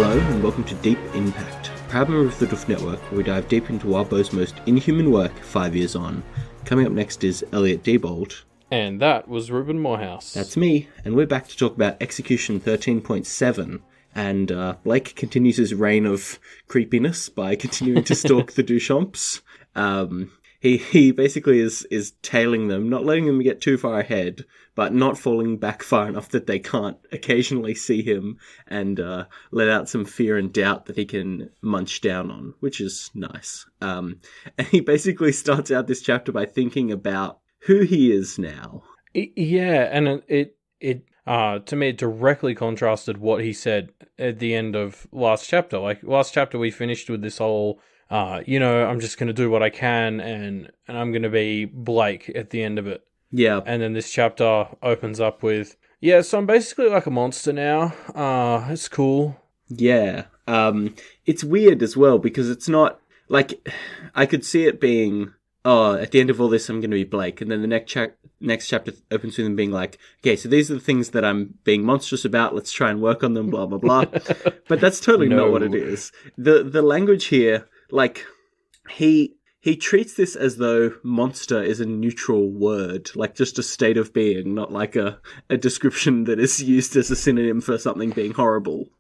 Hello and welcome to Deep In Pact, a proud member of the Duff Network where we dive deep into Wildbow's most inhuman work 5 years on. Coming up next is Elliot Diebold. And that was Ruben Morehouse. That's me, and we're back to talk about Execution 13.7, and Blake continues his reign of creepiness by continuing to stalk the Duchamps. He basically is tailing them, not letting them get too far ahead, but not falling back far enough that they can't occasionally see him and let out some fear and doubt that he can munch down on, which is nice. And he basically starts out this chapter by thinking about who he is now. Yeah, and it to me, it directly contrasted what he said at the end of last chapter. Like, last chapter we finished with this whole... I'm just going to do what I can, and I'm going to be Blake at the end of it. Yeah. And then this chapter opens up with, so I'm basically like a monster now. It's cool. Yeah. It's weird as well, because it's not, like, I could see it being, at the end of all this, I'm going to be Blake. And then the next chapter opens with him being like, okay, so these are the things that I'm being monstrous about. Let's try and work on them, blah, blah, blah. But that's totally not what it is. The language here... Like, he treats this as though monster is a neutral word, like just a state of being, not like a description that is used as a synonym for something being horrible.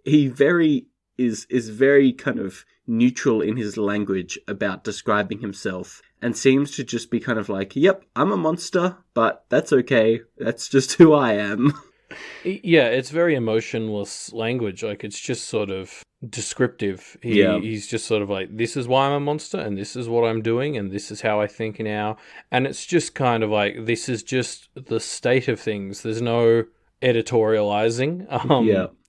He is very kind of neutral in his language about describing himself, and seems to just be kind of like, yep, I'm a monster, but that's okay. That's just who I am. Yeah, it's very emotionless language. Like, it's just sort of descriptive. He's just sort of like, this is why I'm a monster, and this is what I'm doing, and this is how I think now. And it's just kind of like, this is just the state of things. There's no editorializing.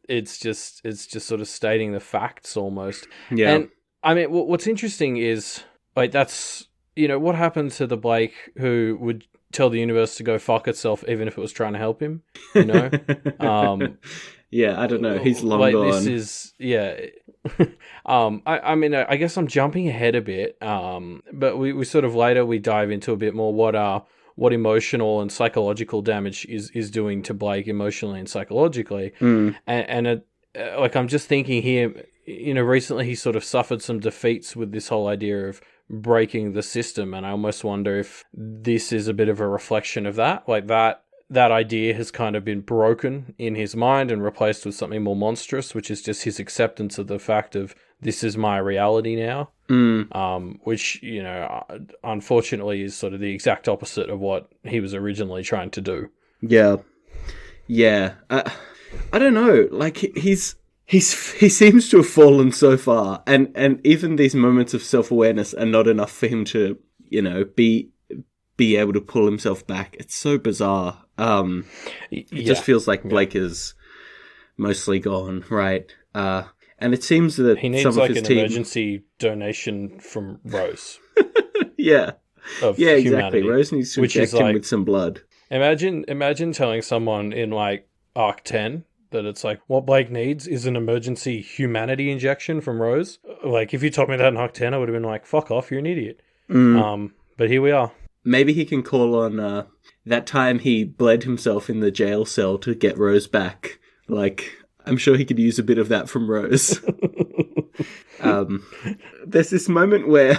It's just sort of stating the facts almost. Yeah. And I mean, what's interesting is, like, that's, what happened to the Blake who would tell the universe to go fuck itself even if it was trying to help him, Yeah, I don't know. He's long like, gone. This is, I mean, I guess I'm jumping ahead a bit, but we sort of later we dive into a bit more what emotional and psychological damage is doing to Blake emotionally and psychologically. And like, I'm just thinking here, recently he sort of suffered some defeats with this whole idea of breaking the system, and I almost wonder if this is a bit of a reflection of that. Like, that idea has kind of been broken in his mind and replaced with something more monstrous, which is just his acceptance of the fact of, this is my reality now. Which, unfortunately is sort of the exact opposite of what he was originally trying to do. Yeah. I don't know. Like, he seems to have fallen so far, and even these moments of self-awareness are not enough for him to, be able to pull himself back. It's so bizarre. It just feels like Blake is mostly gone, right? And it seems that he needs some like of his an emergency donation from Rose. Yeah, exactly. Humanity, Rose needs to inject him with some blood. Imagine telling someone in like Arc 10 that it's like, what Blake needs is an emergency humanity injection from Rose. Like, if you told me that in Arc 10, I would have been like, fuck off, you're an idiot. But here we are. Maybe he can call on that time he bled himself in the jail cell to get Rose back. Like, I'm sure he could use a bit of that from Rose. There's this moment where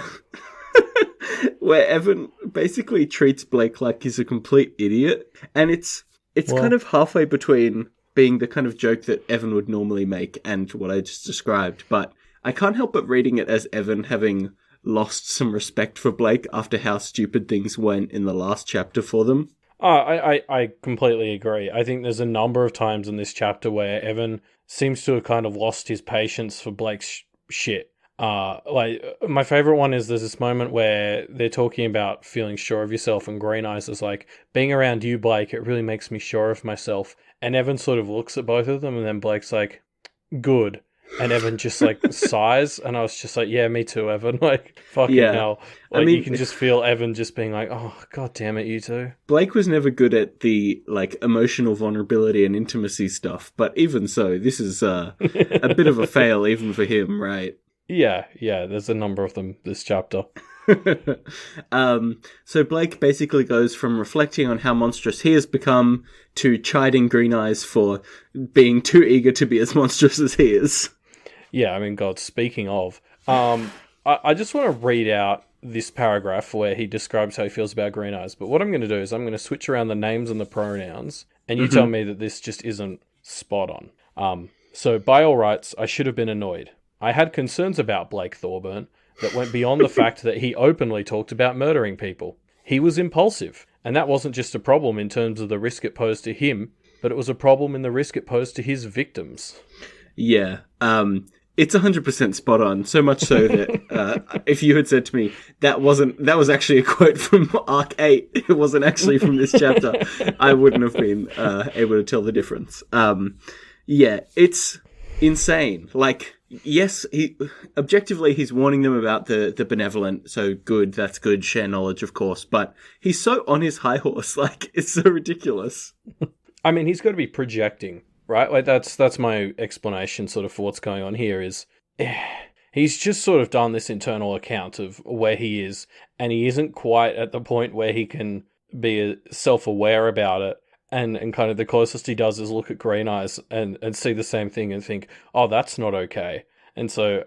Evan basically treats Blake like he's a complete idiot, and it's kind of halfway between being the kind of joke that Evan would normally make and what I just described, but I can't help but reading it as Evan having lost some respect for Blake after how stupid things went in the last chapter for them. I completely agree. I think there's a number of times in this chapter where Evan seems to have kind of lost his patience for Blake's shit. Like, my favorite one is there's this moment where they're talking about feeling sure of yourself, and Green Eyes is like, being around you, Blake, it really makes me sure of myself. And Evan sort of looks at both of them, and then Blake's like, good. And Evan just like sighs, and I was just like, yeah, me too, Evan. Like, fucking hell. Like, I mean, you can just feel Evan just being like, oh, god damn it, you two. Blake was never good at the like emotional vulnerability and intimacy stuff, but even so, this is a bit of a fail even for him, right? Yeah, there's a number of them this chapter. So Blake basically goes from reflecting on how monstrous he has become to chiding Green Eyes for being too eager to be as monstrous as he is. Yeah, I mean, God, speaking of, I just want to read out this paragraph where he describes how he feels about Green Eyes. But what I'm going to do is I'm going to switch around the names and the pronouns, and you tell me that this just isn't spot on. So, by all rights, I should have been annoyed. I had concerns about Blake Thorburn that went beyond the fact that he openly talked about murdering people. He was impulsive, and that wasn't just a problem in terms of the risk it posed to him, but it was a problem in the risk it posed to his victims. Yeah. It's 100% spot on. So much so that if you had said to me that was actually a quote from Arc 8, it wasn't actually from this chapter, I wouldn't have been able to tell the difference. Yeah, it's insane. Like, yes, objectively he's warning them about the benevolent, so good, that's good, share knowledge, of course, but he's so on his high horse, like, it's so ridiculous. I mean, he's got to be projecting, right? Like, that's my explanation sort of for what's going on here is he's just sort of done this internal account of where he is, and he isn't quite at the point where he can be self-aware about it. And kind of the closest he does is look at Green Eyes and see the same thing and think, oh, that's not okay. And so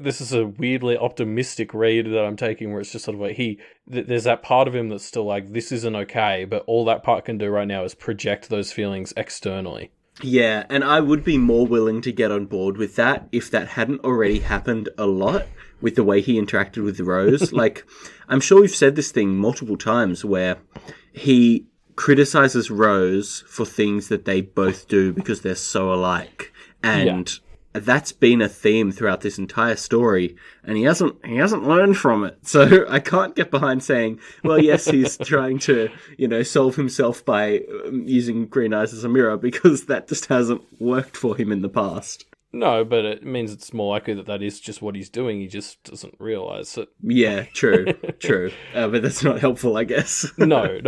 this is a weirdly optimistic read that I'm taking where it's just sort of like there's that part of him that's still like, this isn't okay, but all that part can do right now is project those feelings externally. Yeah, and I would be more willing to get on board with that if that hadn't already happened a lot with the way he interacted with Rose. Like, I'm sure we've said this thing multiple times where he criticizes Rose for things that they both do because they're so alike, and that's been a theme throughout this entire story, and he hasn't learned from it. So I can't get behind saying, well, yes, he's trying to, solve himself by using Green Eyes as a mirror, because that just hasn't worked for him in the past. No, but it means it's more likely that is just what he's doing. He just doesn't realize it. Yeah, true. But that's not helpful, I guess. No,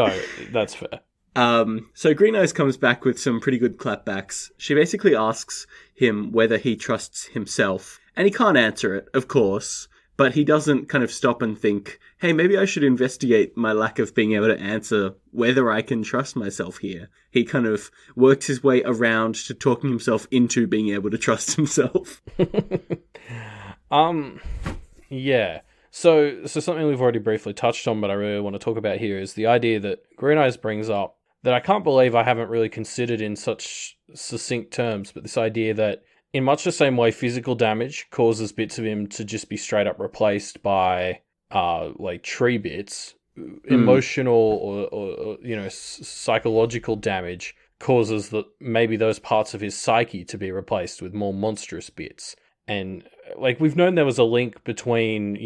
that's fair. So Green Eyes comes back with some pretty good clapbacks. She basically asks him whether he trusts himself, and he can't answer it, of course, but he doesn't kind of stop and think, hey, maybe I should investigate my lack of being able to answer whether I can trust myself here. He kind of works his way around to talking himself into being able to trust himself. Yeah. So something we've already briefly touched on, but I really want to talk about here is the idea that Green Eyes brings up that I can't believe I haven't really considered in such succinct terms, but this idea that in much the same way physical damage causes bits of him to just be straight up replaced by like tree bits, emotional or psychological damage causes maybe those parts of his psyche to be replaced with more monstrous bits. And like we've known there was a link between,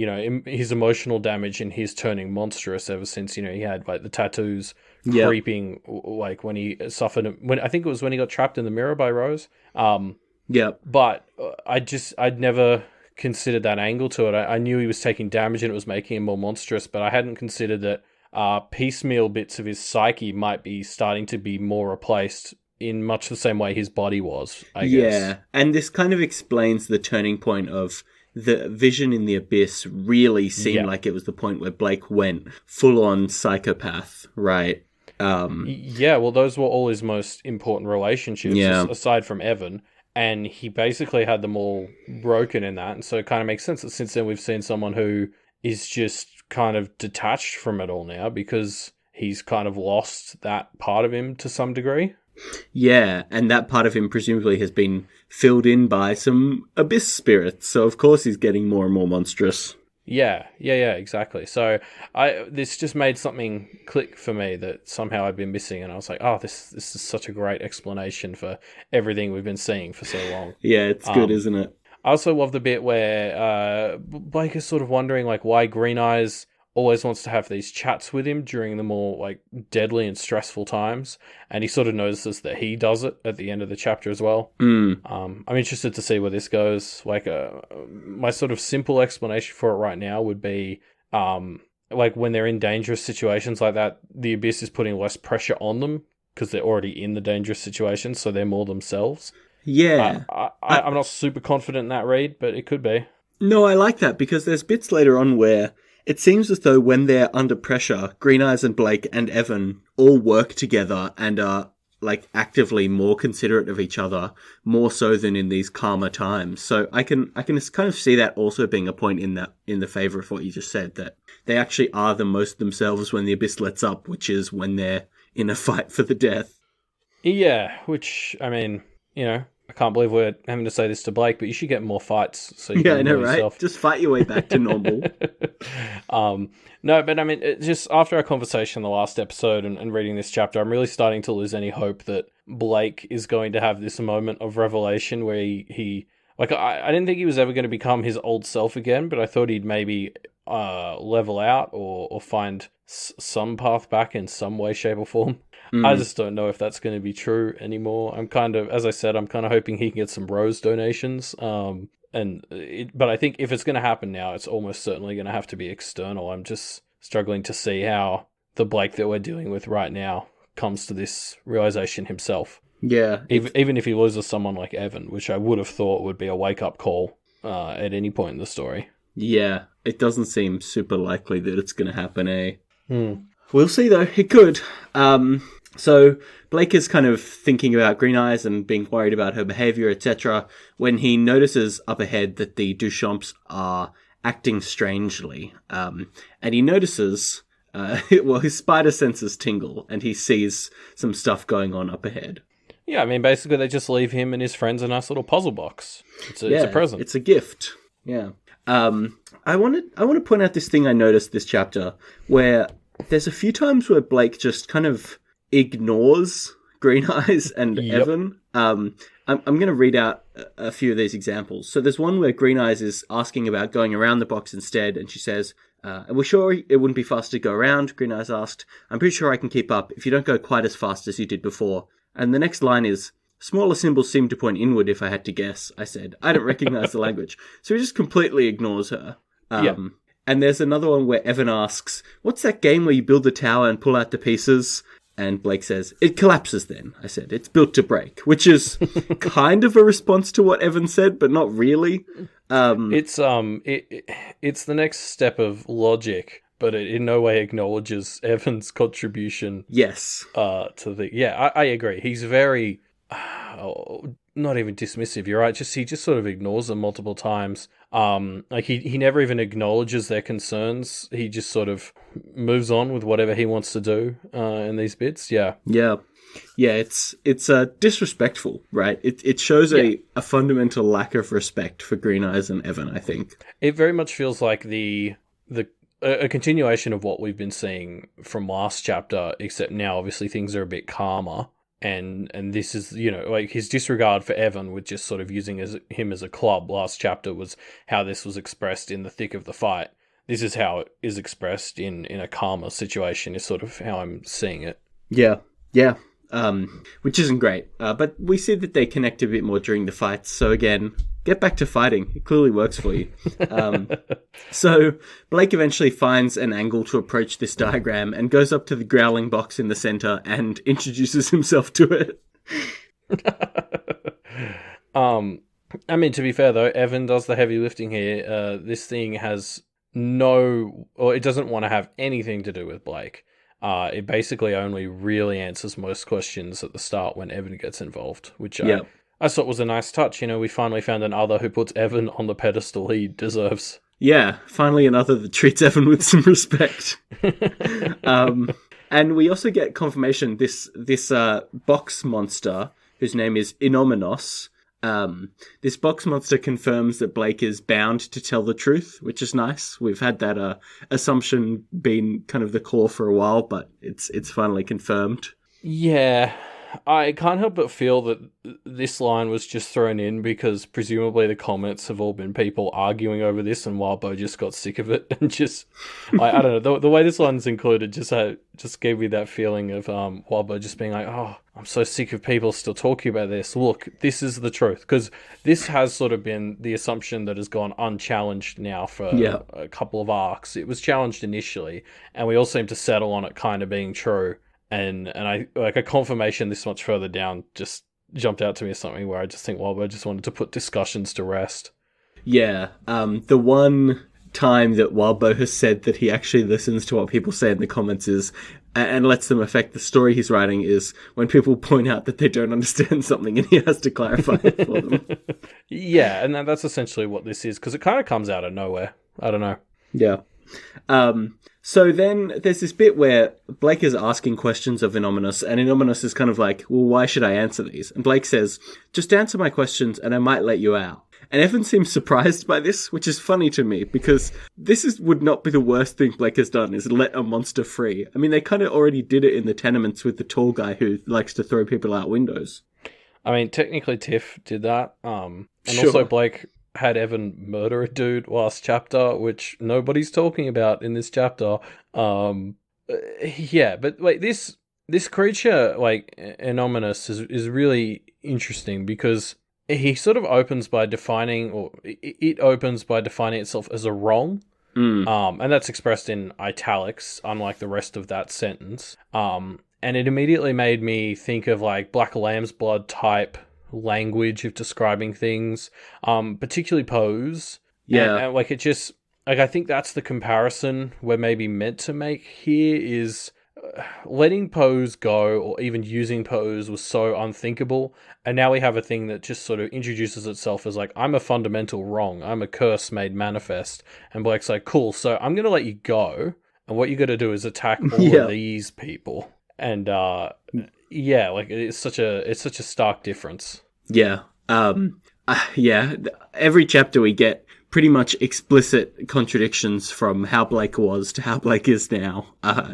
his emotional damage and his turning monstrous ever since, he had like the tattoos creeping, like when he suffered, I think it was when he got trapped in the mirror by Rose. But I'd never considered that angle to it. I knew he was taking damage and it was making him more monstrous, but I hadn't considered that piecemeal bits of his psyche might be starting to be more replaced in much the same way his body was, I guess. Yeah, and this kind of explains the turning point of the vision in the abyss really seemed like it was the point where Blake went full-on psychopath, right? Well, those were all his most important relationships, aside from Evan, and he basically had them all broken in that, and so it kind of makes sense that since then we've seen someone who is just kind of detached from it all now because he's kind of lost that part of him to some degree. Yeah, and that part of him presumably has been filled in by some abyss spirits, so of course he's getting more and more monstrous. Yeah, exactly. So this just made something click for me that somehow I'd been missing, and I was like, oh, this is such a great explanation for everything we've been seeing for so long. Yeah, it's good, isn't it? I also love the bit where Blake is sort of wondering like why Green Eyes always wants to have these chats with him during the more like deadly and stressful times, and he sort of notices that he does it at the end of the chapter as well. I'm interested to see where this goes. Like my sort of simple explanation for it right now would be like when they're in dangerous situations like that, the abyss is putting less pressure on them because they're already in the dangerous situation, so they're more themselves. Yeah. I'm not super confident in that read, but it could be. No, I like that because there's bits later on where It seems as though when they're under pressure, Green Eyes and Blake and Evan all work together and are like actively more considerate of each other, more so than in these calmer times. So I can kind of see that also being a point in the favor of what you just said, that they actually are the most themselves when the Abyss lets up, which is when they're in a fight for the death. Yeah, which, I mean, I can't believe we're having to say this to Blake, but you should get more fights. So you Yeah, can I know, enjoy right? yourself. Just fight your way back to normal. No, but I mean, just after our conversation in the last episode and reading this chapter, I'm really starting to lose any hope that Blake is going to have this moment of revelation where he like, I didn't think he was ever going to become his old self again, but I thought he'd maybe level out or find some path back in some way, shape, or form. I just don't know if that's going to be true anymore. I'm kind of, as I said, I'm kind of hoping he can get some Rose donations. But I think if it's going to happen now, it's almost certainly going to have to be external. I'm just struggling to see how the Blake that we're dealing with right now comes to this realization himself. Yeah. Even if he loses someone like Evan, which I would have thought would be a wake-up call at any point in the story. Yeah, it doesn't seem super likely that it's going to happen, eh? We'll see, though. It could. So Blake is kind of thinking about Green Eyes and being worried about her behavior, etc., when he notices up ahead that the Duchamps are acting strangely. And he notices, his spider senses tingle, and he sees some stuff going on up ahead. Yeah, I mean, basically they just leave him and his friends a nice little puzzle box. It's a present. It's a gift. Yeah. I want to point out this thing I noticed this chapter, where there's a few times where Blake just kind of ignores Green Eyes and Evan. I'm going to read out a few of these examples. So there's one where Green Eyes is asking about going around the box instead, and she says, "Are we sure it wouldn't be faster to go around?" Green Eyes asked. "I'm pretty sure I can keep up if you don't go quite as fast as you did before." And the next line is, "Smaller symbols seem to point inward if I had to guess," I said. I don't recognize the language. So he just completely ignores her. And there's another one where Evan asks, "What's that game where you build the tower and pull out the pieces?" And Blake says, "It collapses then," I said. "It's built to break," which is kind of a response to what Evan said, but not really. It's the next step of logic, but it in no way acknowledges Evan's contribution. Yes. To the I agree. He's very not even dismissive. You're right. He just sort of ignores them multiple times. Like he never even acknowledges their concerns. He just sort of moves on with whatever he wants to do in these bits. Yeah. It's disrespectful, right? It shows a fundamental lack of respect for Green Eyes and Evan, I think. It very much feels like a continuation of what we've been seeing from last chapter, except now obviously things are a bit calmer. And this is, like his disregard for Evan with just sort of using him as a club last chapter was how this was expressed in the thick of the fight. This is how it is expressed in a calmer situation is sort of how I'm seeing it. Yeah. Which isn't great. But we see that they connect a bit more during the fights. So again, get back to fighting. It clearly works for you. So Blake eventually finds an angle to approach this diagram and goes up to the growling box in the center and introduces himself to it. I mean, to be fair though, Evan does the heavy lifting here. This thing has it doesn't want to have anything to do with Blake. It basically only really answers most questions at the start when Evan gets involved, which I thought was a nice touch. We finally found an other who puts Evan on the pedestal he deserves. Yeah, finally another that treats Evan with some respect. And we also get confirmation this box monster, whose name is Inomenos, this box monster confirms that Blake is bound to tell the truth, which is nice. We've had that assumption been kind of the core for a while, but it's finally confirmed. Yeah, I can't help but feel that this line was just thrown in because presumably the comments have all been people arguing over this, and Wildbow just got sick of it and just I don't know, the way this line's included just gave me that feeling of Wildbow just being like, oh, I'm so sick of people still talking about this. Look, this is the truth, because this has sort of been the assumption that has gone unchallenged now for a couple of arcs. It was challenged initially, and we all seem to settle on it kind of being true. And I like a confirmation this much further down just jumped out to me as something where I just think Wildbow just wanted to put discussions to rest. Yeah, the one time that Wildbow has said that he actually listens to what people say in the comments is, and lets them affect the story he's writing, is when people point out that they don't understand something and he has to clarify it for them. Yeah, and that's essentially what this is, because it kind of comes out of nowhere. I don't know. Yeah. So then there's this bit where Blake is asking questions of Innominus, and Innominus is kind of like, well, why should I answer these? And Blake says, just answer my questions and I might let you out. And Evan seems surprised by this, which is funny to me, because would not be the worst thing Blake has done, is let a monster free. I mean, they kind of already did it in the Tenements with the tall guy who likes to throw people out windows. I mean, technically Tiff did that. And Sure. also Blake had Evan murder a dude last chapter, which nobody's talking about in this chapter. Yeah, but like this creature, like Innominus, is really interesting because he sort of opens by defining, or it opens by defining itself as a wrong. And that's expressed in italics, unlike the rest of that sentence. And it immediately made me think of like Black Lamb's Blood type language of describing things, particularly pose. Yeah. And like it just, like I think that's the comparison we're maybe meant to make here is letting pose go, or even using pose, was so unthinkable, and now we have a thing that just sort of introduces itself as like, I'm a fundamental wrong, I'm a curse made manifest, and Blake's like, cool, so I'm gonna let you go, and what you gotta do is attack all of these people. And yeah, like it's such a stark difference. Yeah. Yeah. Every chapter we get pretty much explicit contradictions from how Blake was to how Blake is now.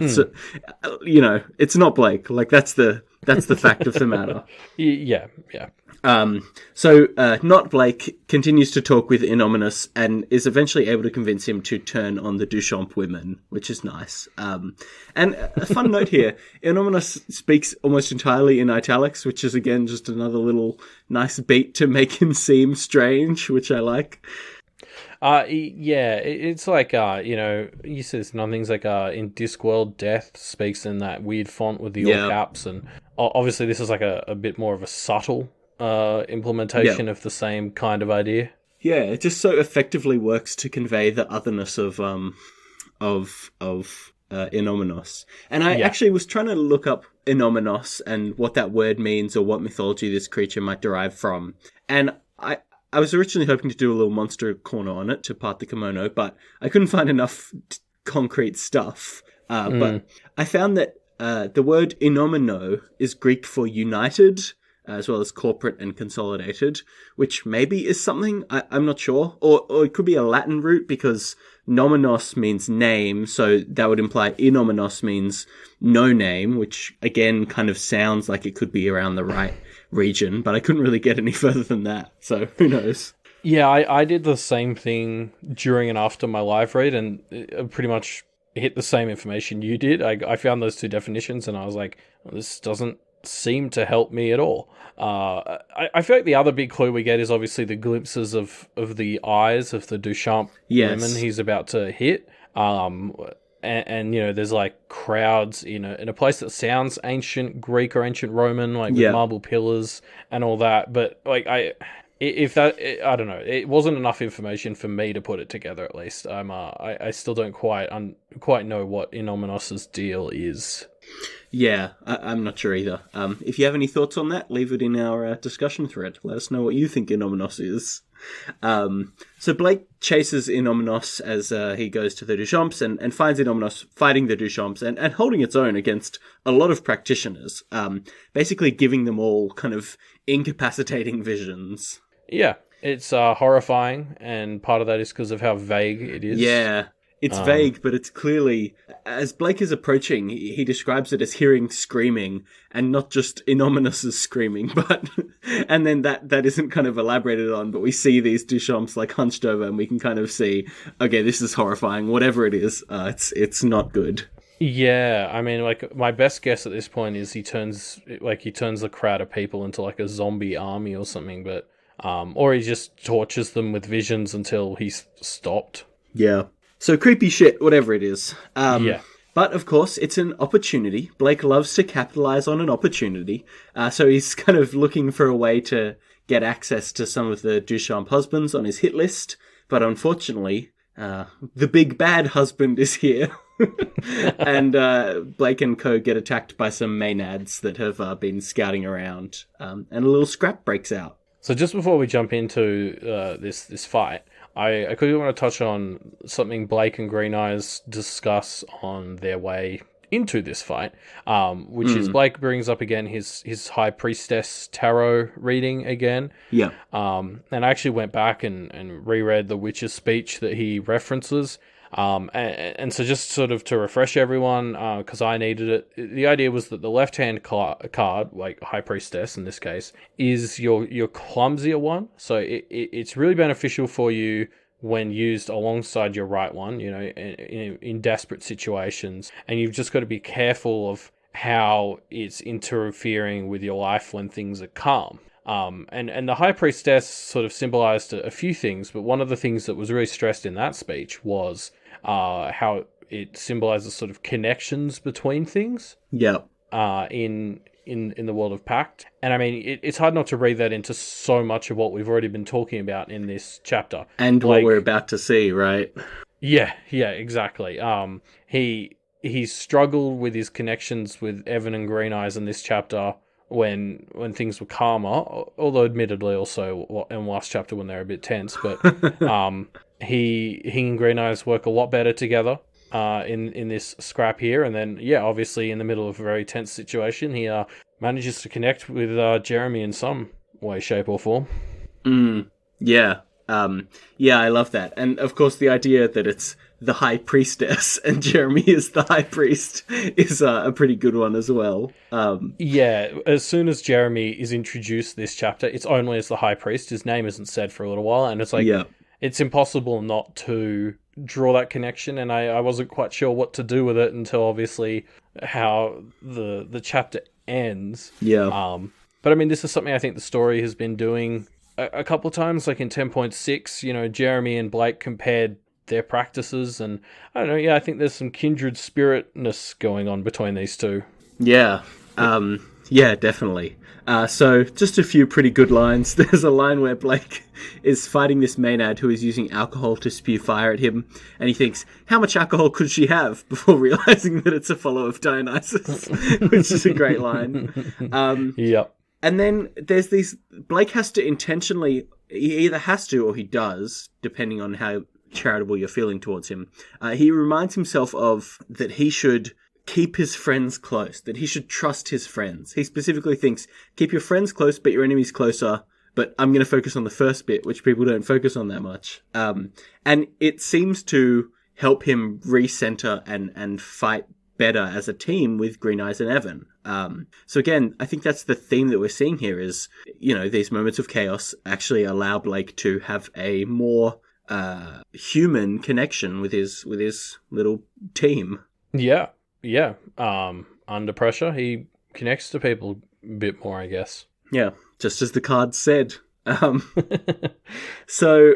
So, you know, it's not Blake. Like that's the fact of the matter. Yeah. So not Blake continues to talk with Innominus and is eventually able to convince him to turn on the Duchamps women, which is nice. And a fun note here, Innominus speaks almost entirely in italics, which is again just another little nice beat to make him seem strange, which I like. Yeah, it's like, you know, you said this, things like, in Discworld, Death speaks in that weird font with the all caps, and obviously this is like a bit more of a subtle implementation of the same kind of idea. Yeah, it just so effectively works to convey the otherness of Innominus. And I actually was trying to look up Innominus and what that word means, or what mythology this creature might derive from. And I was originally hoping to do a little monster corner on it to part the kimono, but I couldn't find enough concrete stuff. But I found that the word innomino is Greek for united, as well as corporate and consolidated, which maybe is something, I'm not sure. Or it could be a Latin root, because nominos means name, so that would imply innominos means no name, which again kind of sounds like it could be around the right region, but I couldn't really get any further than that, so who knows. Yeah, I did the same thing during and after my live read, and pretty much hit the same information you did. I found those two definitions, and I was like, well, this doesn't seem to help me at all. I feel like the other big clue we get is obviously the glimpses of the eyes of the Duchamps women he's about to hit. And you know, there's like crowds in a place that sounds ancient Greek or ancient Roman, like with marble pillars and all that. But like I don't know, it wasn't enough information for me to put it together. At least I still don't quite know what Innominus's deal is. Yeah, I'm not sure either. If you have any thoughts on that, leave it in our discussion thread. Let us know what you think Innominus is. So Blake chases Innominus as he goes to the Duchamps and finds Innominus fighting the Duchamps and holding its own against a lot of practitioners, basically giving them all kind of incapacitating visions. Yeah, it's horrifying, and part of that is because of how vague it is. Yeah. It's vague, but it's clearly, as Blake is approaching, he describes it as hearing screaming, and not just Innominus' screaming, but, and then that isn't kind of elaborated on, but we see these Duchamps like hunched over, and we can kind of see, okay, this is horrifying, whatever it is, it's not good. Yeah, I mean, like, my best guess at this point is he turns the crowd of people into like a zombie army or something, but, or he just tortures them with visions until he's stopped. Yeah. So creepy shit, whatever it is. But, of course, it's an opportunity. Blake loves to capitalize on an opportunity. So he's kind of looking for a way to get access to some of the Duchamp husbands on his hit list. But unfortunately, the big bad husband is here. And Blake and co get attacked by some Maenads that have been scouting around, and a little scrap breaks out. So just before we jump into this fight, I quickly want to touch on something Blake and Green Eyes discuss on their way into this fight, which is Blake brings up again his High Priestess tarot reading again. Yeah. And I actually went back and reread the Witch's speech that he references. And so just sort of to refresh everyone, because I needed it, the idea was that the left-hand card, like High Priestess in this case, is your clumsier one. So it's really beneficial for you when used alongside your right one, you know, in desperate situations. And you've just got to be careful of how it's interfering with your life when things are calm. And the High Priestess sort of symbolized a few things, but one of the things that was really stressed in that speech was how it symbolizes sort of connections between things. Yeah. In the world of Pact. And I mean, it's hard not to read that into so much of what we've already been talking about in this chapter. And what we're about to see, right? Yeah, exactly. He struggled with his connections with Evan and Green Eyes in this chapter when things were calmer, although admittedly also in the last chapter when they're a bit tense, but he and Green Eyes work a lot better together in this scrap here, and then obviously in the middle of a very tense situation, he manages to connect with Jeremy in some way, shape, or form. Yeah, I love that, and of course the idea that it's the High Priestess and Jeremy is the High Priest is a pretty good one as well. As soon as Jeremy is introduced this chapter, it's only as the High Priest. His name isn't said for a little while, and it's like it's impossible not to draw that connection, and I wasn't quite sure what to do with it until obviously how the chapter ends. But I mean, this is something I think the story has been doing a couple of times, like in 10.6, you know, Jeremy and Blake compared their practices, and I don't know, I think there's some kindred spiritness going on between these two. Definitely. So just a few pretty good lines. There's a line where Blake is fighting this Maynard who is using alcohol to spew fire at him, and he thinks, how much alcohol could she have, before realizing that it's a follower of Dionysus, which is a great line. And then there's these, Blake has to intentionally, he either has to or he does, depending on how charitable you're feeling towards him. He reminds himself of that he should keep his friends close, that he should trust his friends. He specifically thinks, keep your friends close, but your enemies closer. But I'm going to focus on the first bit, which people don't focus on that much. And it seems to help him recenter and fight better as a team with Green Eyes and Evan. So again, I think that's the theme that we're seeing here is, you know, these moments of chaos actually allow Blake to have a more human connection with his little team. Under pressure, he connects to people a bit more, I guess. Yeah, just as the card said. So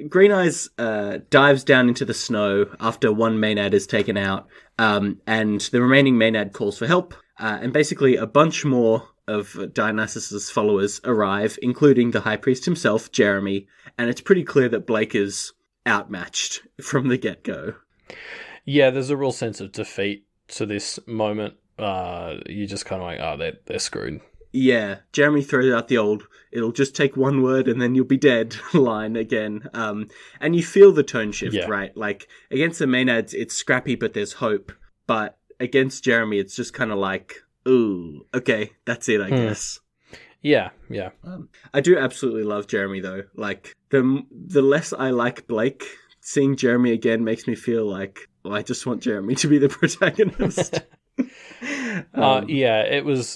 Green Eyes dives down into the snow after one Maynard is taken out, and the remaining Maynard calls for help, and basically a bunch more of Dionysus's followers arrive, including the High Priest himself, Jeremy, and it's pretty clear that Blake is outmatched from the get-go. Yeah, there's a real sense of defeat to this moment. You just kind of like, they're screwed. Yeah, Jeremy throws out the old, it'll just take one word and then you'll be dead line again. And you feel the tone shift, right? Like, against the Maenads, it's scrappy, but there's hope. But against Jeremy, it's just kind of like, ooh, okay, that's it, I guess. Yeah. I do absolutely love Jeremy, though. Like, the less I like Blake, seeing Jeremy again makes me feel like, well, I just want Jeremy to be the protagonist.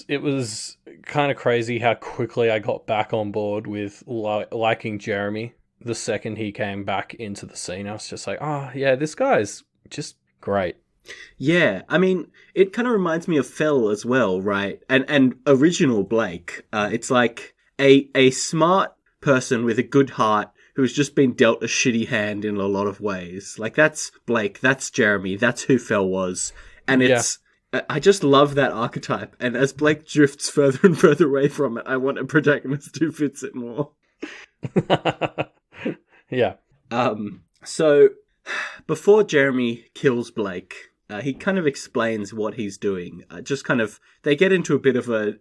It was kind of crazy how quickly I got back on board with liking Jeremy the second he came back into the scene. I was just like, this guy's just great. Yeah, I mean, it kind of reminds me of Fell as well, right? And original Blake. It's like a smart person with a good heart who's just been dealt a shitty hand in a lot of ways. Like, that's Blake, that's Jeremy, that's who Fell was. And it's... I just love that archetype, and as Blake drifts further and further away from it, I want a protagonist who fits it more. Yeah. So before Jeremy kills Blake, he kind of explains what he's doing. They get into a bit of a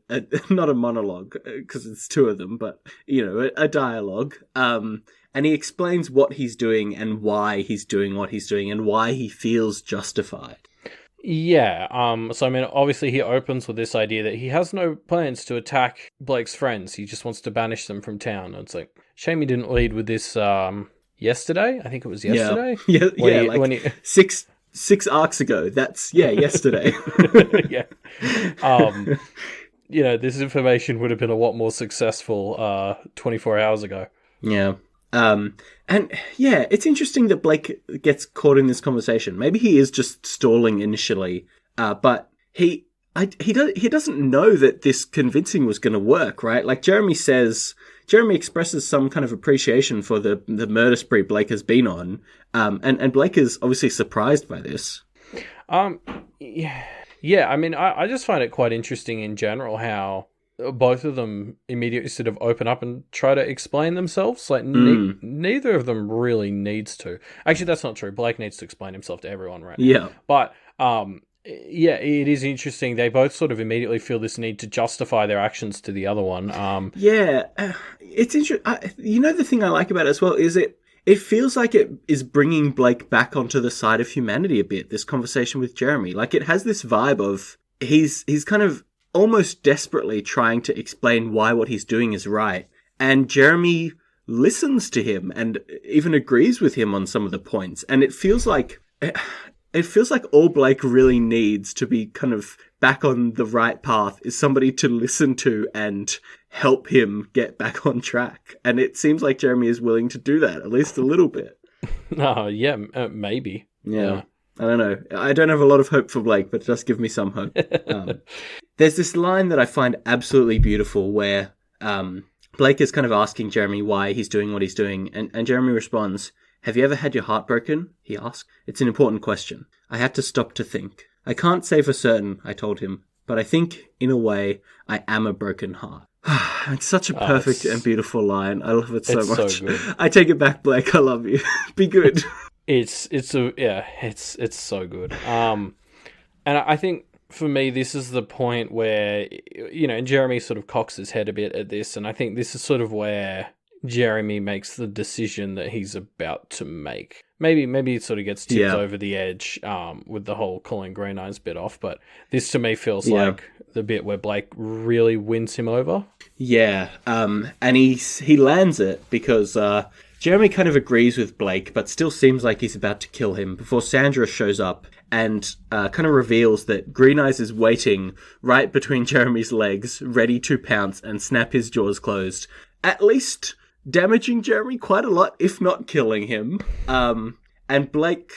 not a monologue, because it's two of them, but, a dialogue. And he explains what he's doing and why he's doing what he's doing and why he feels justified. Yeah, so I mean, obviously he opens with this idea that he has no plans to attack Blake's friends. He just wants to banish them from town. And it's like, shame he didn't lead with this yesterday. I think it was yesterday. Yeah, six arcs ago. That's, yesterday. Yeah. This information would have been a lot more successful 24 hours ago. Yeah. It's interesting that Blake gets caught in this conversation. Maybe he is just stalling initially, but he doesn't know that this convincing was going to work, right? Like Jeremy expresses some kind of appreciation for the murder spree Blake has been on, and Blake is obviously surprised by this. Yeah. I mean, I just find it quite interesting in general how both of them immediately sort of open up and try to explain themselves. Like, neither of them really needs to. Actually, that's not true. Blake needs to explain himself to everyone right now. Yeah. But, it is interesting. They both sort of immediately feel this need to justify their actions to the other one. It's interesting. The thing I like about it as well is it feels like it is bringing Blake back onto the side of humanity a bit, this conversation with Jeremy. Like, it has this vibe of he's kind of almost desperately trying to explain why what he's doing is right. And Jeremy listens to him and even agrees with him on some of the points. And it feels like all Blake really needs to be kind of back on the right path is somebody to listen to and help him get back on track. And it seems like Jeremy is willing to do that, at least a little bit. Maybe. Yeah. I don't know. I don't have a lot of hope for Blake, but just give me some hope. There's this line that I find absolutely beautiful where Blake is kind of asking Jeremy why he's doing what he's doing. And Jeremy responds, "Have you ever had your heart broken?" he asks. "It's an important question. I had to stop to think. I can't say for certain," I told him, "but I think, in a way, I am a broken heart." It's such a perfect and beautiful line. I love it so much. So good. I take it back, Blake. I love you. Be good. It's so good. And I think for me, this is the point where, Jeremy sort of cocks his head a bit at this. And I think this is sort of where Jeremy makes the decision that he's about to make. Maybe it sort of gets tipped over the edge with the whole calling Green Eyes bit off. But this to me feels like the bit where Blake really wins him over. Yeah. And he lands it because Jeremy kind of agrees with Blake, but still seems like he's about to kill him before Sandra shows up and kind of reveals that Green Eyes is waiting right between Jeremy's legs, ready to pounce and snap his jaws closed, at least damaging Jeremy quite a lot, if not killing him. And Blake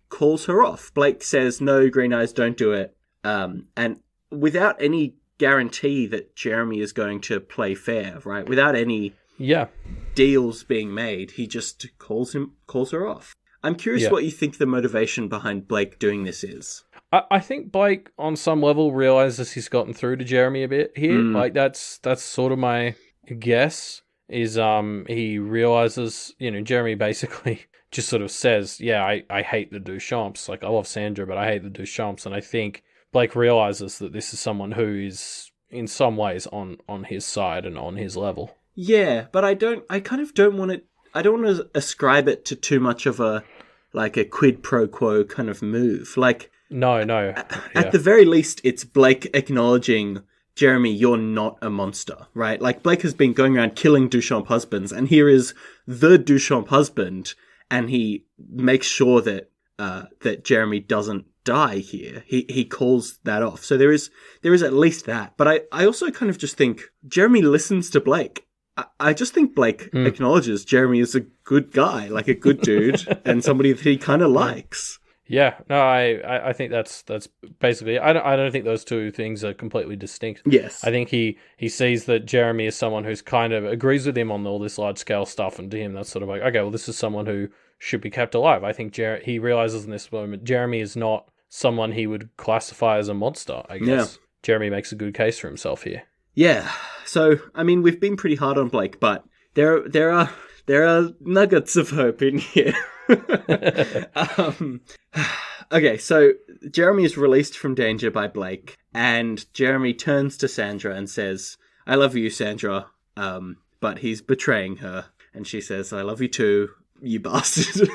calls her off. Blake says, "No, Green Eyes, don't do it." And without any guarantee that Jeremy is going to play fair, right? Without any deals being made, he just calls her off. I'm curious what you think the motivation behind Blake doing this is. I think Blake, on some level, realizes he's gotten through to Jeremy a bit here. Like that's sort of my guess. Is he realizes, Jeremy basically just sort of says, I hate the Duchamps. Like, I love Sandra, but I hate the Duchamps. And I think Blake realizes that this is someone who is in some ways on his side and on his level. Yeah, but I don't want to ascribe it to too much of a quid pro quo kind of move. Like, no. At the very least, it's Blake acknowledging, Jeremy, you're not a monster, right? Like, Blake has been going around killing Duchamp husbands, and here is the Duchamp husband, and he makes sure that Jeremy doesn't die here. He calls that off. So there is at least that. But I also kind of just think Jeremy listens to Blake. I just think Blake acknowledges Jeremy is a good guy, like a good dude, and somebody that he kind of likes. Yeah, no, I think that's basically. I don't think those two things are completely distinct. Yes, I think he sees that Jeremy is someone who's kind of agrees with him on all this large scale stuff, and to him that's sort of like, okay, well, this is someone who should be kept alive. I think he realizes in this moment Jeremy is not someone he would classify as a monster. I guess Jeremy makes a good case for himself here. Yeah, so I mean, we've been pretty hard on Blake, but there are there are nuggets of hope in here. Okay, so Jeremy is released from danger by Blake, and Jeremy turns to Sandra and says, "I love you, Sandra," but he's betraying her, and she says, "I love you too, you bastard."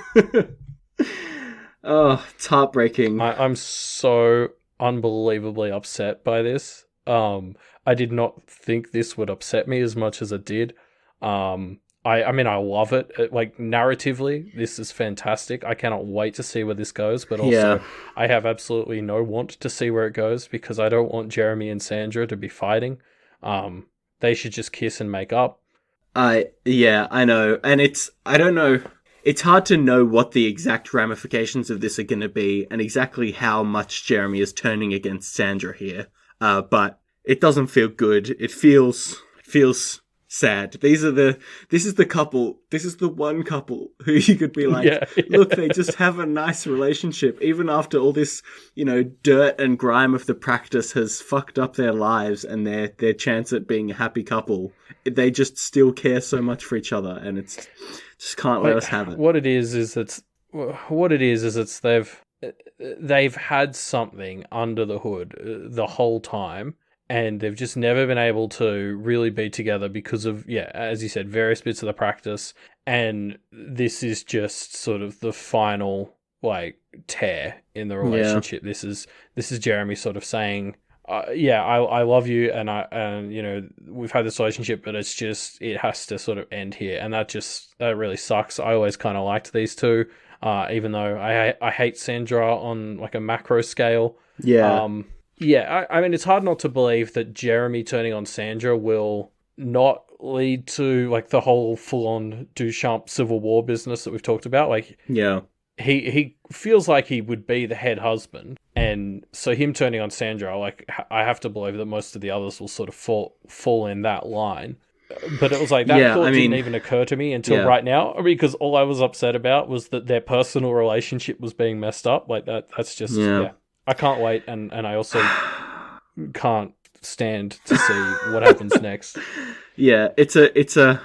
Oh, it's heartbreaking. I'm so unbelievably upset by this. I did not think this would upset me as much as it did. I mean, I love it. Like, narratively, this is fantastic. I cannot wait to see where this goes, but also I have absolutely no want to see where it goes because I don't want Jeremy and Sandra to be fighting. They should just kiss and make up. I know. And I don't know. It's hard to know what the exact ramifications of this are going to be and exactly how much Jeremy is turning against Sandra here. But it doesn't feel good. It feels sad. This is the one couple who you could be like, look, they just have a nice relationship, even after all this, dirt and grime of the practice has fucked up their lives and their chance at being a happy couple. They just still care so much for each other, and it's just can't let us have it. What it is they've had something under the hood the whole time. And they've just never been able to really be together because of, as you said, various bits of the practice. And this is just sort of the final, tear in the relationship. Yeah. This is Jeremy sort of saying, I love you, and we've had this relationship, but it has to sort of end here. And that really sucks. I always kind of liked these two, even though I hate Sandra on a macro scale. Yeah. I mean, it's hard not to believe that Jeremy turning on Sandra will not lead to the whole full-on Duchamps Civil War business that we've talked about. He feels like he would be the head husband, and so him turning on Sandra, I have to believe that most of the others will sort of fall in that line. But it was that thought didn't even occur to me until right now, because all I was upset about was that their personal relationship was being messed up. That's just I can't wait, and I also can't stand to see what happens next. Yeah, it's a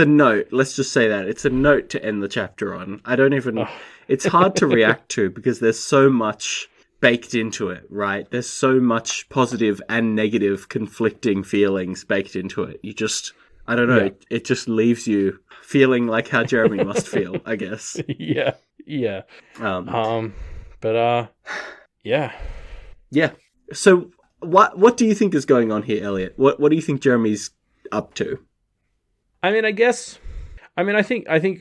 note. Let's just say that it's a note to end the chapter on. I don't even. It's hard to react to because there's so much baked into it, right? There's so much positive and negative conflicting feelings baked into it. I don't know. Yeah. It just leaves you feeling like how Jeremy must feel, I guess. Yeah. Yeah. So what do you think is going on here, Elliot? What do you think Jeremy's up to? I think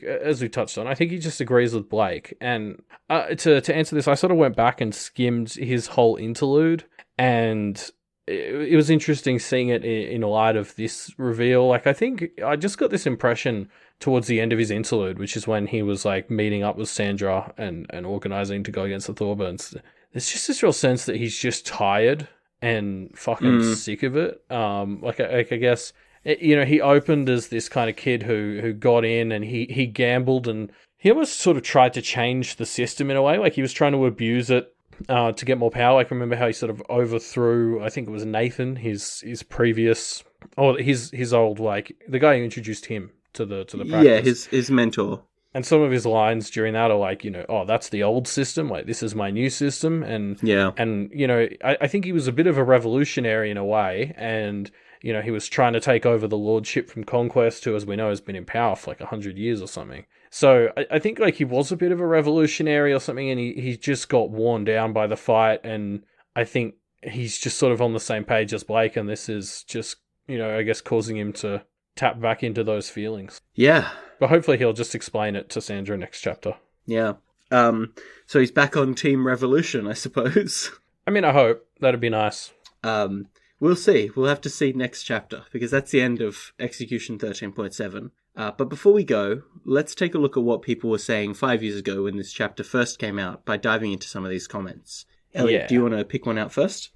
as we touched on, I think he just agrees with Blake. And to answer this, I sort of went back and skimmed his whole interlude, and it was interesting seeing it in light of this reveal. I think I just got this impression towards the end of his interlude, which is when he was meeting up with Sandra and organizing to go against the Thorburns. There's just this real sense that he's just tired and fucking sick of it. I guess, he opened as this kind of kid who got in and he gambled, and he almost sort of tried to change the system in a way. He was trying to abuse it to get more power. Remember how he sort of overthrew, I think it was Nathan, his previous, his old, the guy who introduced him to the practice. Yeah, his mentor. And some of his lines during that are that's the old system, this is my new system. And I think he was a bit of a revolutionary in a way, and he was trying to take over the lordship from Conquest, who, as we know, has been in power for 100 years or something. So I think he was a bit of a revolutionary or something, and he just got worn down by the fight, and I think he's just sort of on the same page as Blake, and this is just, I guess causing him to tap back into those feelings. Yeah. But hopefully he'll just explain it to Sandra next chapter. Yeah. So he's back on Team Revolution, I suppose. I hope. That'd be nice. We'll see. We'll have to see next chapter, because that's the end of Execution 13.7. But before we go, let's take a look at what people were saying 5 years ago when this chapter first came out by diving into some of these comments. Elliot, do you want to pick one out first?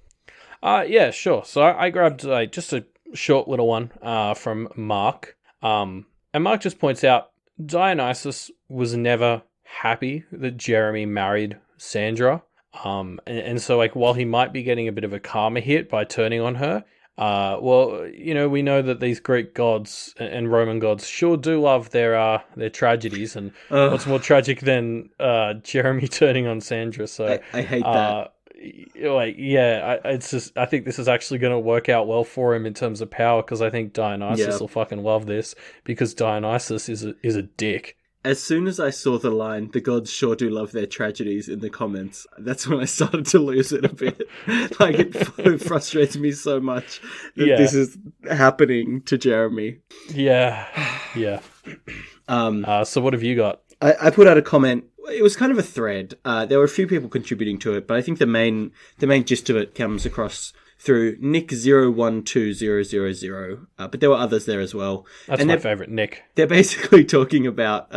Yeah, sure. So I grabbed just a short little one from Mark. And Mark just points out Dionysus was never happy that Jeremy married Sandra. And so while he might be getting a bit of a karma hit by turning on her, Well, we know that these Greek gods and Roman gods sure do love their tragedies, and what's more tragic than Jeremy turning on Sandra? So I hate that. it's just, I think this is actually going to work out well for him in terms of power, because I think Dionysus will fucking love this, because Dionysus is a dick. As soon as I saw the line, the gods sure do love their tragedies in the comments, that's when I started to lose it a bit. Like, it frustrates me so much that this is happening to Jeremy. Yeah. So what have you got? I put out a comment. It was kind of a thread. There were a few people contributing to it, but I think the main gist of it comes across through Nick012000, but there were others there as well. That's my favourite, Nick. They're basically talking about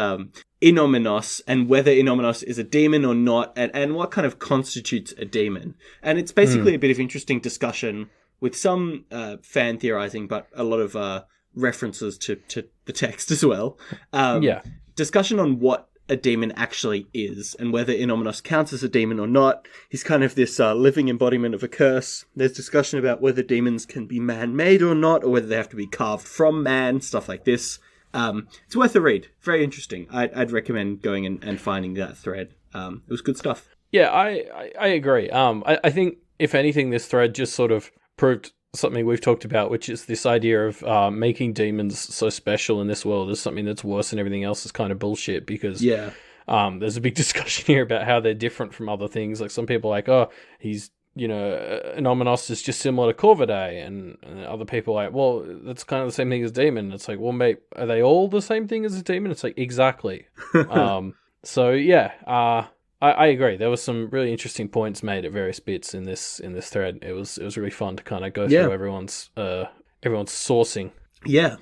Innomenos and whether Innomenos is a demon or not, and what kind of constitutes a demon. And it's basically a bit of interesting discussion with some fan theorizing, but a lot of references to the text as well. Discussion on what a demon actually is, and whether Innomenos counts as a demon or not. He's kind of this living embodiment of a curse. There's discussion about whether demons can be man-made or not, or whether they have to be carved from man, stuff like this. It's worth a read. Very interesting. I'd recommend going and finding that thread. It was good stuff. Yeah, I agree. I think, if anything, this thread just sort of proved something we've talked about, which is this idea of making demons so special in this world as something that's worse than everything else is kind of bullshit, because there's a big discussion here about how they're different from other things. Like, some people are like, oh, he's, Anomenos is just similar to Corvidae, and other people are like, well, that's kind of the same thing as demon. It's like, well, mate, are they all the same thing as a demon? It's like, exactly. I agree. There were some really interesting points made at various bits in this thread. It was really fun to kind of go through everyone's sourcing. Yeah.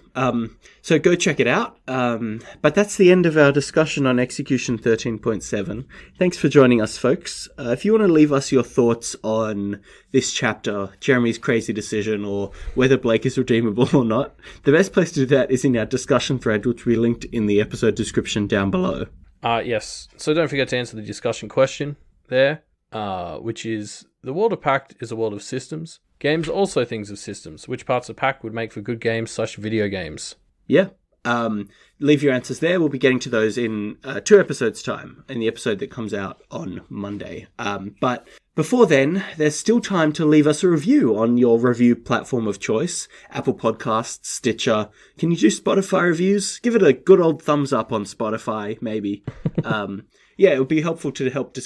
So go check it out. But that's the end of our discussion on Execution 13.7. Thanks for joining us, folks. If you want to leave us your thoughts on this chapter, Jeremy's crazy decision, or whether Blake is redeemable or not, the best place to do that is in our discussion thread, which we linked in the episode description down below. Yes. So don't forget to answer the discussion question there, which is, the world of Pact is a world of systems. Games are also things of systems. Which parts of Pact would make for good games/video games? Yeah. Leave your answers there. We'll be getting to those in 2 episodes' time, in the episode that comes out on Monday. But before then, there's still time to leave us a review on your review platform of choice. Apple Podcasts, Stitcher. Can you do Spotify reviews? Give it a good old thumbs up on Spotify, maybe. It would be helpful to help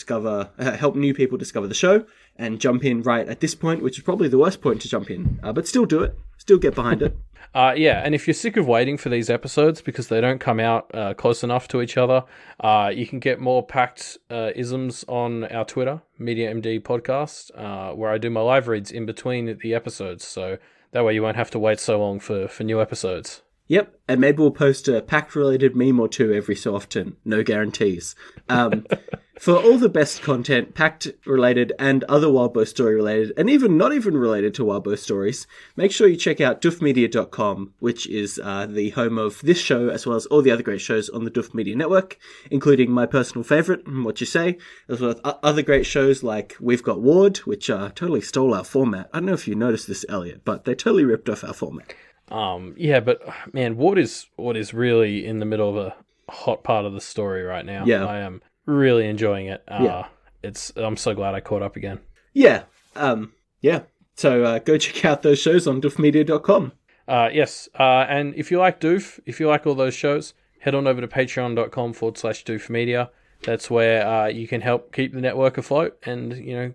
new people discover the show and jump in right at this point, which is probably the worst point to jump in. But still do it. Still get behind it. And if you're sick of waiting for these episodes because they don't come out close enough to each other, you can get more Pact isms on our Twitter, MediaMD Podcast, where I do my live reads in between the episodes. So that way you won't have to wait so long for new episodes. Yep, and maybe we'll post a Pact-related meme or two every so often. No guarantees. For all the best content, Pact-related and other Wildbow story-related, and even not even related to Wildbow stories, make sure you check out doofmedia.com, which is the home of this show, as well as all the other great shows on the Doof Media Network, including my personal favourite, What You Say, as well as other great shows like We've Got Ward, which totally stole our format. I don't know if you noticed this, Elliot, but they totally ripped off our format. But man, Ward is really in the middle of a hot part of the story right now. Yeah. I am really enjoying it. I'm so glad I caught up again. Yeah. So go check out those shows on doofmedia.com. Yes. And if you like Doof, if you like all those shows, head on over to patreon.com/doofmedia. That's where you can help keep the network afloat and,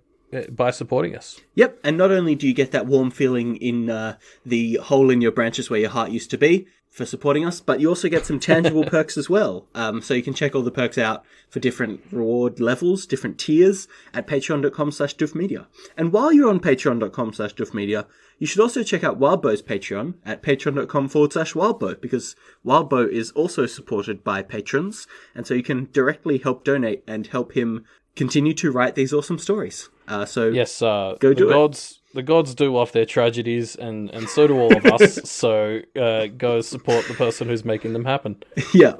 by supporting us. Yep, and not only do you get that warm feeling in the hole in your branches where your heart used to be for supporting us, but you also get some tangible perks as well. So you can check all the perks out for different reward levels, different tiers at patreon.com/doofmedia. And while you're on patreon.com/doofmedia, you should also check out Wildbow's Patreon at patreon.com/wildbow, because Wildbow is also supported by patrons, and so you can directly help donate and help him continue to write these awesome stories. Yes, go do it. The gods do love their tragedies, and so do all of us. So go support the person who's making them happen. Yeah.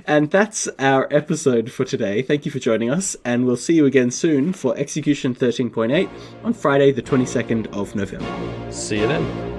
And that's our episode for today. Thank you for joining us, and we'll see you again soon for Execution 13.8 on Friday, the 22nd of November. See you then.